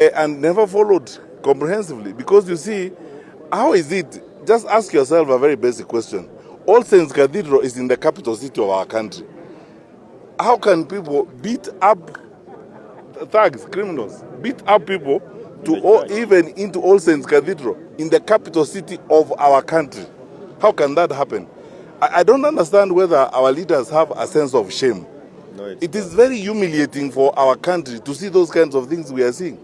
and never followed comprehensively. Because you see, how is it? Just ask yourself a very basic question. All Saints Cathedral is in the capital city of our country. How can people beat up thugs, criminals, beat up people even into All Saints Cathedral in the capital city of our country? How can that happen? I don't understand whether our leaders have a sense of shame. No, it is very humiliating for our country to see those kinds of things we are seeing.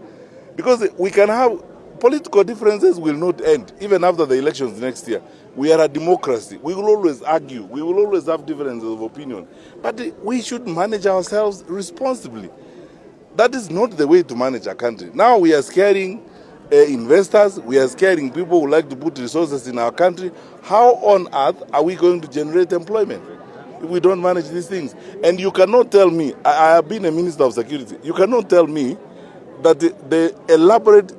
Because we can have political differences will not end even after the elections next year. We are a democracy. We will always argue. We will always have differences of opinion. But we should manage ourselves responsibly. That is not the way to manage a country. Now we are scaring investors. We are scaring people who like to put resources in our country. How on earth are we going to generate employment if we don't manage these things? And you cannot tell me, I have been a minister of security, you cannot tell me that the elaborate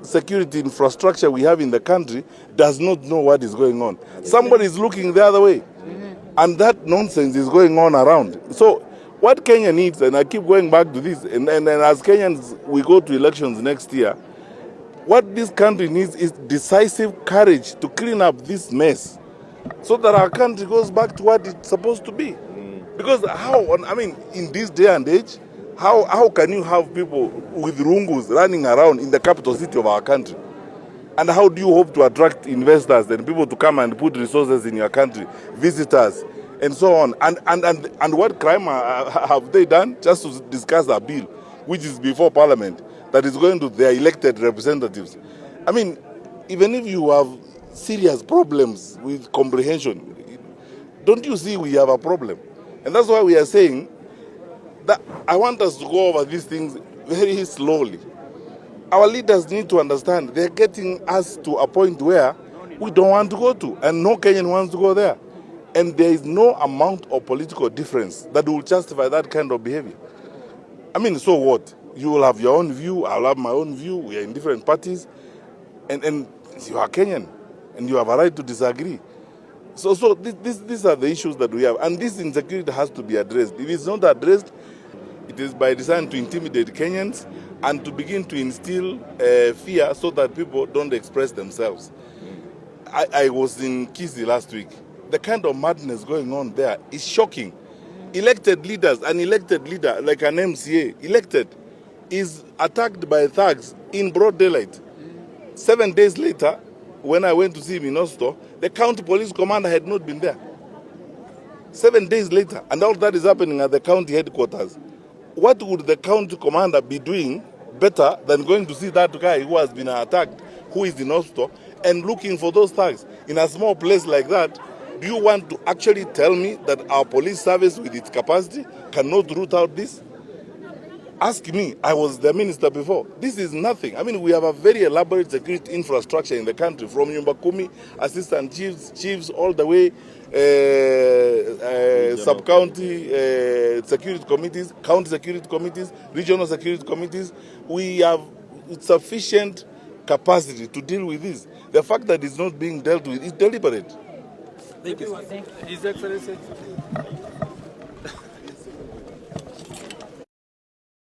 security infrastructure we have in the country does not know what is going on. Somebody is looking the other way. And that nonsense is going on around. So what Kenya needs, and I keep going back to this, and as Kenyans we go to elections next year, what this country needs is decisive courage to clean up this mess so that our country goes back to what it's supposed to be. Because in this day and age, how can you have people with rungus running around in the capital city of our country? And how do you hope to attract investors and people to come and put resources in your country, visitors, and so on? And what crime have they done? Just to discuss a bill, which is before Parliament, that is going to their elected representatives. I mean, even if you have serious problems with comprehension, don't you see we have a problem? And that's why we are saying that I want us to go over these things very slowly. Our leaders need to understand they're getting us to a point where we don't want to go to, and no Kenyan wants to go there. And there is no amount of political difference that will justify that kind of behavior. I mean, so what? You will have your own view, I'll have my own view, we are in different parties, and you are Kenyan, and you have a right to disagree. So these are the issues that we have, and this insecurity has to be addressed. If it's not addressed, it is by design to intimidate Kenyans and to begin to instill fear so that people don't express themselves. I was in Kisii last week. The kind of madness going on there is shocking. Elected leaders, an elected leader like an MCA, elected, is attacked by thugs in broad daylight. 7 days later, when I went to see him in Oslo, the county police commander had not been there. 7 days later, and all that is happening at the county headquarters. What would the county commander be doing better than going to see that guy who has been attacked, who is in Oslo, and looking for those thugs in a small place like that? Do you want to actually tell me that our police service with its capacity cannot root out this? Ask me, I was the minister before. This is nothing. I mean, we have a very elaborate security infrastructure in the country, from Yumbakumi, assistant chiefs, all the way, sub-county security committees, county security committees, regional security committees. We have sufficient capacity to deal with this. The fact that it's not being dealt with is deliberate. Thank you. His Excellency.